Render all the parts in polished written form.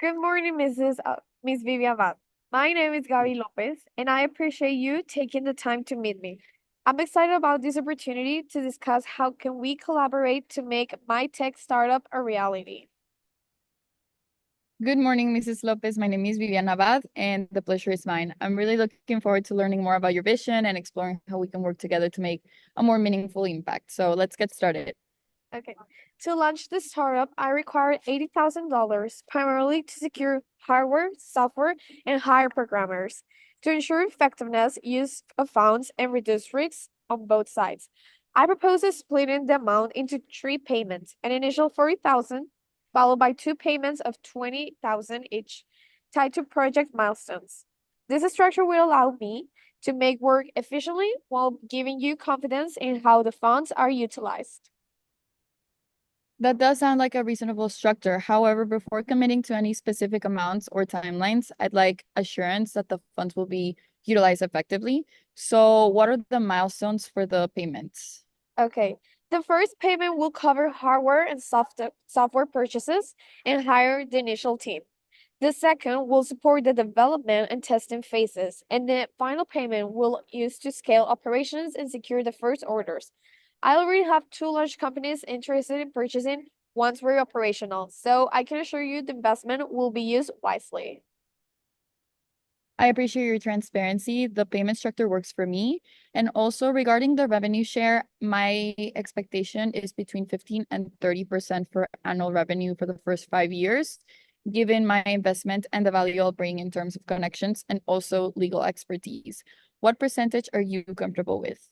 Good morning, Miss Vivian Val. My name is Gaby Lopez, and I appreciate you taking the time to meet me. I'm excited about this opportunity to discuss how can we collaborate to make my tech startup a reality. Good morning, Mrs. Lopez. My name is Vivian Abad, and the pleasure is mine. I'm really looking forward to learning more about your vision and exploring how we can work together to make a more meaningful impact. So let's get started. Okay. To launch this startup, I required $80,000 primarily to secure hardware, software, and hire programmers. To ensure effectiveness, use of funds, and reduce risks on both sides. I propose splitting the amount into three payments, an initial 40,000, followed by two payments of 20,000 each, tied to project milestones. This structure will allow me to make work efficiently while giving you confidence in how the funds are utilized. That does sound like a reasonable structure. However, before committing to any specific amounts or timelines, I'd like assurance that the funds will be utilized effectively. So, what are the milestones for the payments? Okay. The first payment will cover hardware and software purchases and hire the initial team. The second will support the development and testing phases, and the final payment will use to scale operations and secure the first orders. I already have two large companies interested in purchasing once we're operational, so I can assure you the investment will be used wisely. I appreciate your transparency. The payment structure works for me. And also regarding the revenue share, my expectation is between 15 and 30% for annual revenue for the first 5 years, given my investment and the value I'll bring in terms of connections and also legal expertise. What percentage are you comfortable with?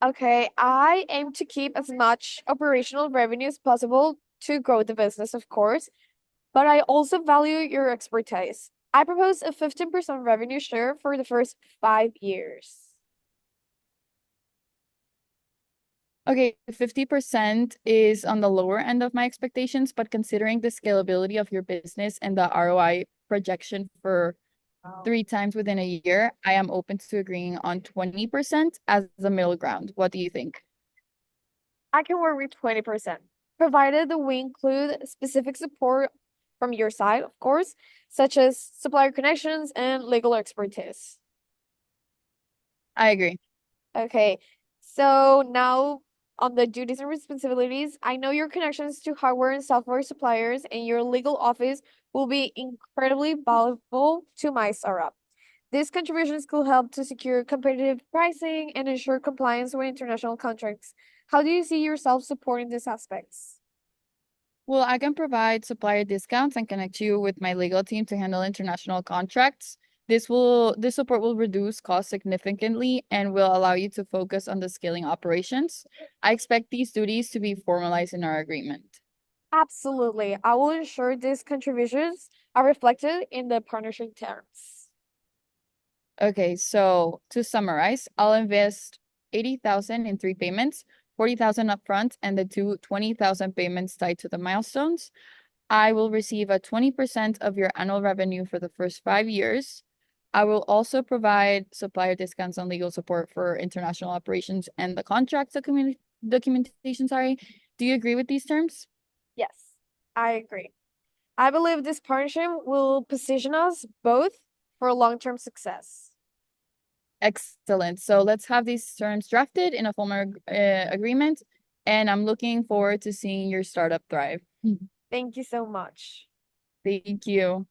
Okay, I aim to keep as much operational revenue as possible to grow the business, of course, but I also value your expertise. I propose a 15% revenue share for the first 5 years. Okay, 50% is on the lower end of my expectations, but considering the scalability of your business and the ROI projection for three times within a year, I am open to agreeing on 20% as the middle ground. What do you think? I can work with 20%, provided that we include specific support from your side, of course, such as supplier connections and legal expertise. I agree. Okay, so now on the duties and responsibilities, I know your connections to hardware and software suppliers and your legal office will be incredibly valuable to my startup. These contributions could help to secure competitive pricing and ensure compliance with international contracts. How do you see yourself supporting these aspects? Well, I can provide supplier discounts and connect you with my legal team to handle international contracts. This support will reduce costs significantly and will allow you to focus on the scaling operations. I expect these duties to be formalized in our agreement. Absolutely. I will ensure these contributions are reflected in the partnership terms. Okay, so to summarize, I'll invest 80,000 in three payments, 40,000 upfront, and the 20,000 payments tied to the milestones. I will receive a 20% of your annual revenue for the first 5 years. I will also provide supplier discounts and legal support for international operations and the contract documentation, sorry. Do you agree with these terms? Yes, I agree. I believe this partnership will position us both for long-term success. Excellent. So let's have these terms drafted in a formal agreement, and I'm looking forward to seeing your startup thrive. Thank you so much. Thank you.